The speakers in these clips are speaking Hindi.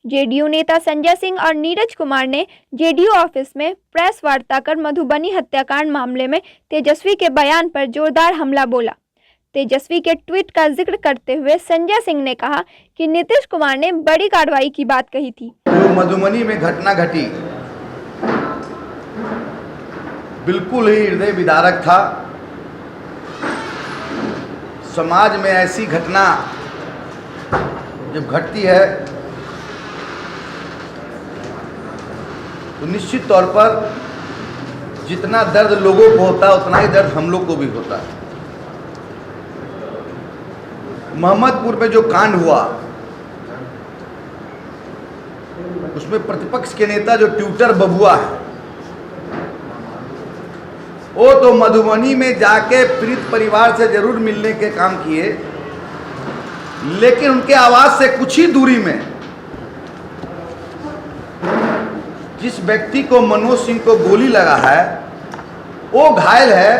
जेडीयू नेता संजय सिंह और नीरज कुमार ने जेडीयू ऑफिस में प्रेस वार्ता कर मधुबनी हत्याकांड मामले में तेजस्वी के बयान पर जोरदार हमला बोला। तेजस्वी के ट्वीट का जिक्र करते हुए संजय सिंह ने कहा कि नीतीश कुमार ने बड़ी कार्रवाई की बात कही थी। जो मधुबनी में घटना घटी बिल्कुल ही हृदय विदारक था। समाज में ऐसी घटना जब घटती है तो निश्चित तौर पर जितना दर्द लोगों को होता है उतना ही दर्द हम लोग को भी होता है। मोहम्मदपुर में जो कांड हुआ उसमें प्रतिपक्ष के नेता जो ट्विटर बबुआ है वो तो मधुबनी में जाके पीड़ित परिवार से जरूर मिलने के काम किए, लेकिन उनके आवास से कुछ ही दूरी में जिस व्यक्ति को मनोज सिंह को गोली लगा है वो घायल है,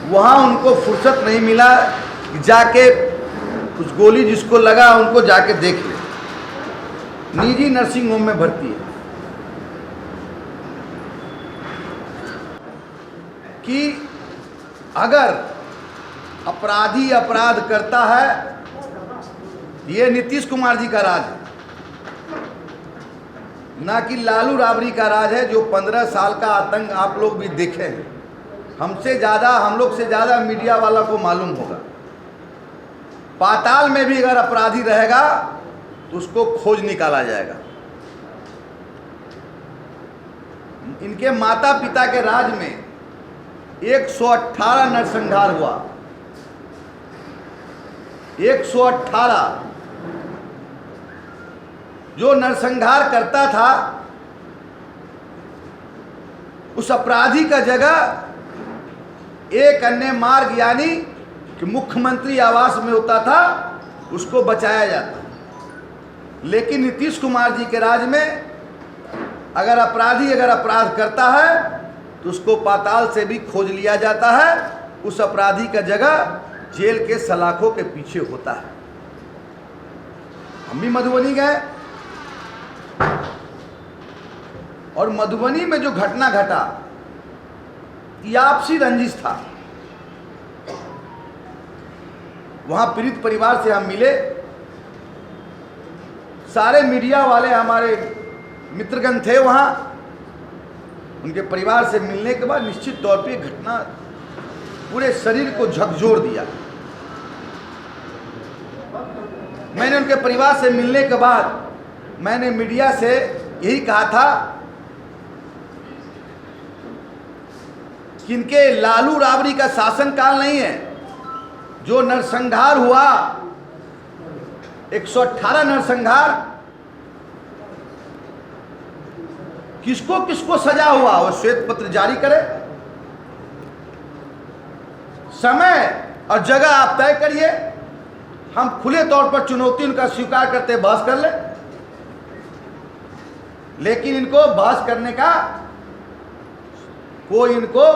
वहां उनको फुर्सत नहीं मिला जाके उस गोली जिसको लगा उनको जाके देख ले। निजी नर्सिंग होम में भर्ती है कि अगर अपराधी अपराध करता है, ये नीतीश कुमार जी का राज है, ना कि लालू राबड़ी का राज है। जो 15 साल का आतंक आप लोग भी देखे हैं, हमसे ज़्यादा हम लोग से ज़्यादा मीडिया वाला को मालूम होगा। पाताल में भी अगर अपराधी रहेगा तो उसको खोज निकाला जाएगा। इनके माता पिता के राज में 118 नरसंहार हुआ। 118 जो नरसंहार करता था उस अपराधी का जगह एक अन्य मार्ग यानी कि मुख्यमंत्री आवास में होता था, उसको बचाया जाता। लेकिन नीतीश कुमार जी के राज में अगर अपराधी अपराध करता है तो उसको पाताल से भी खोज लिया जाता है। उस अपराधी का जगह जेल के सलाखों के पीछे होता है। हम भी मधुबनी गए और मधुबनी में जो घटना घटा ये आपसी रंजिश था। वहां पीड़ित परिवार से हम मिले, सारे मीडिया वाले हमारे मित्रगण थे वहां। उनके परिवार से मिलने के बाद निश्चित तौर पे घटना पूरे शरीर को झकझोर दिया। मैंने उनके परिवार से मिलने के बाद मैंने मीडिया से यही कहा था कि इनके लालू राबड़ी का शासनकाल नहीं है। जो नरसंहार हुआ 118 नरसंहार, किसको किसको सजा हुआ वो श्वेत पत्र जारी करे। समय और जगह आप तय करिए, हम खुले तौर पर चुनौती उनका स्वीकार करते बहस कर ले। लेकिन इनको बहस करने का कोई इनको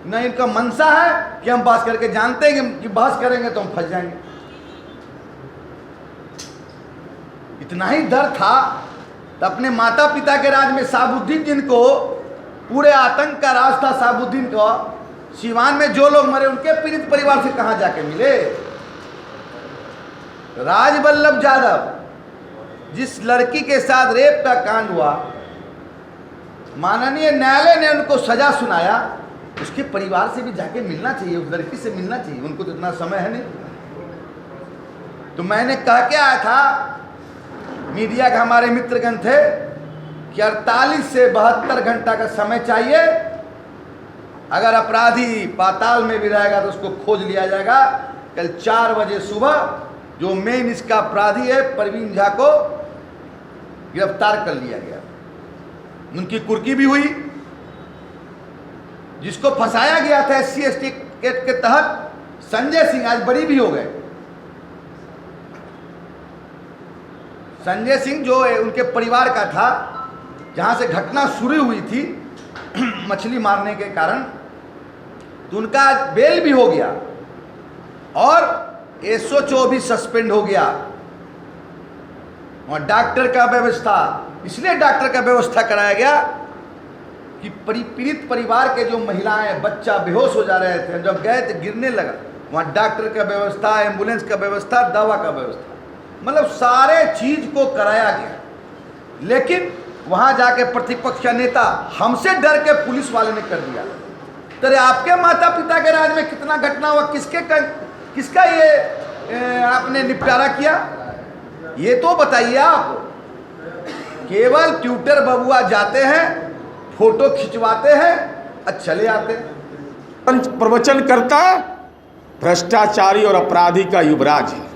न इनका मनसा है कि हम बहस करके जानते हैं कि बहस करेंगे तो हम फंस जाएंगे। इतना ही डर था तो अपने माता पिता के राज में साबुद्दीन जिनको पूरे आतंक का राज था, साबुद्दीन को सीवान में जो लोग मरे उनके पीड़ित परिवार से कहां जाके मिले। राजवल्लभ यादव जिस लड़की के साथ रेप का कांड हुआ, माननीय न्यायालय ने उनको सजा सुनाया, उसके परिवार से भी जाके मिलना चाहिए, उस लड़की से मिलना चाहिए। उनको तो इतना समय है नहीं। तो मैंने कह के आया था, मीडिया के हमारे मित्रगण थे कि 48 से 72 घंटा का समय चाहिए। अगर अपराधी पाताल में भी रहेगा तो उसको खोज लिया जाएगा। कल 4 बजे सुबह जो मेन इसका अपराधी है परवीन झा को गिरफ्तार कर लिया गया। उनकी कुर्की भी हुई। जिसको फंसाया गया था SC/ST एक्ट के तहत, संजय सिंह आज बरी भी हो गए। संजय सिंह जो उनके परिवार का था, जहां से घटना शुरू हुई थी मछली मारने के कारण, तो उनका बेल भी हो गया और SO24 सस्पेंड हो गया। वहाँ डॉक्टर का व्यवस्था, इसलिए डॉक्टर का व्यवस्था कराया गया कि पीड़ित परिवार के जो महिलाएं, बच्चा बेहोश हो जा रहे थे, जब गए तो गिरने लगा, वहाँ डॉक्टर का व्यवस्था, एम्बुलेंस का व्यवस्था, दवा का व्यवस्था, मतलब सारे चीज को कराया गया। लेकिन वहाँ जाके प्रतिपक्ष का नेता हमसे डर के पुलिस वाले ने कर दिया। तो आपके माता पिता के राज में कितना घटना हुआ, किसका ये आपने निपटारा किया, ये तो बताइए आप। केवल ट्विटर बबुआ जाते हैं, फोटो खिंचवाते हैं और चले आते हैं। प्रवचन करता भ्रष्टाचारी और अपराधी का युवराज है।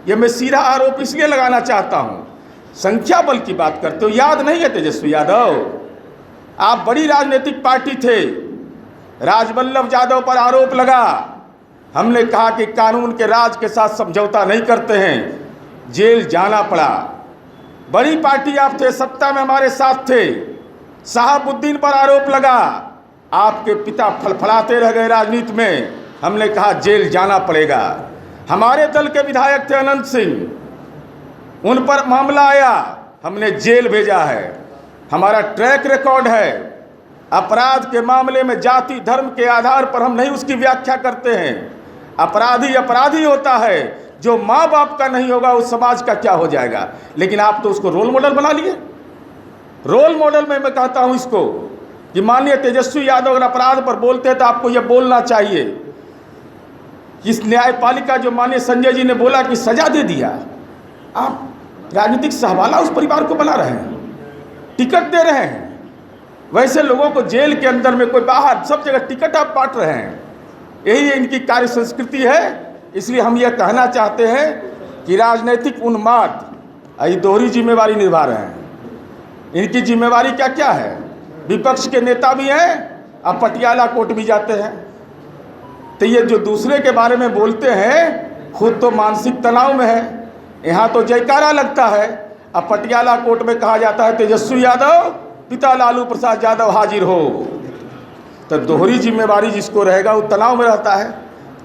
यह मैं सीधा आरोप इसलिए लगाना चाहता हूं। संख्या बल की बात करते हो, याद नहीं है तेजस्वी यादव? आप बड़ी राजनीतिक पार्टी थे, राजवल्लभ यादव पर आरोप लगा, हमने कहा कि कानून के राज के साथ समझौता नहीं करते हैं, जेल जाना पड़ा। बड़ी पार्टी आप थे, सत्ता में हमारे साथ थे, शहाबुद्दीन पर आरोप लगा, आपके पिता फड़फड़ाते रह गए राजनीति में, हमने कहा जेल जाना पड़ेगा। हमारे दल के विधायक थे अनंत सिंह, उन पर मामला आया, हमने जेल भेजा है। हमारा ट्रैक रिकॉर्ड है। अपराध के मामले में जाति धर्म के आधार पर हम नहीं उसकी व्याख्या करते हैं। अपराधी अपराधी होता है, जो माँ बाप का नहीं होगा उस समाज का क्या हो जाएगा। लेकिन आप तो उसको रोल मॉडल बना लिए। रोल मॉडल में मैं कहता हूं इसको कि माननीय तेजस्वी यादव अगर अपराध पर बोलते हैं तो आपको यह बोलना चाहिए कि इस न्यायपालिका जो माननीय संजय जी ने बोला कि सजा दे दिया, आप राजनीतिक सहवाला उस परिवार को बना रहे हैं, टिकट दे रहे हैं। वैसे लोगों को जेल के अंदर में, कोई बाहर, सब जगह टिकट आप बांट रहे हैं। यही इनकी कार्य संस्कृति है। इसलिए हम यह कहना चाहते हैं कि राजनीतिक उन्माद ये दोहरी जिम्मेवारी निभा रहे हैं। इनकी जिम्मेवारी क्या क्या है? विपक्ष के नेता भी हैं, अब पटियाला कोर्ट भी जाते हैं। तो ये जो दूसरे के बारे में बोलते हैं, खुद तो मानसिक तनाव में है। यहाँ तो जयकारा लगता है, अब पटियाला कोर्ट में कहा जाता है तेजस्वी यादव पिता लालू प्रसाद यादव हाजिर हो। तो दोहरी जिम्मेवारी जिसको रहेगा वो तनाव में रहता है,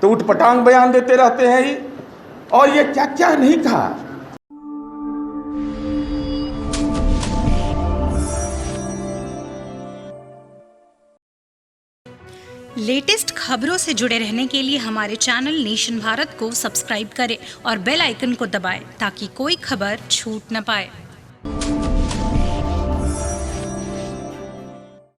तो उठपटांग बयान देते रहते हैं ही। और ये क्या क्या नहीं कहा। लेटेस्ट खबरों से जुड़े रहने के लिए हमारे चैनल नेशन भारत को सब्सक्राइब करें और बेल आइकन को दबाएं ताकि कोई खबर छूट न पाए।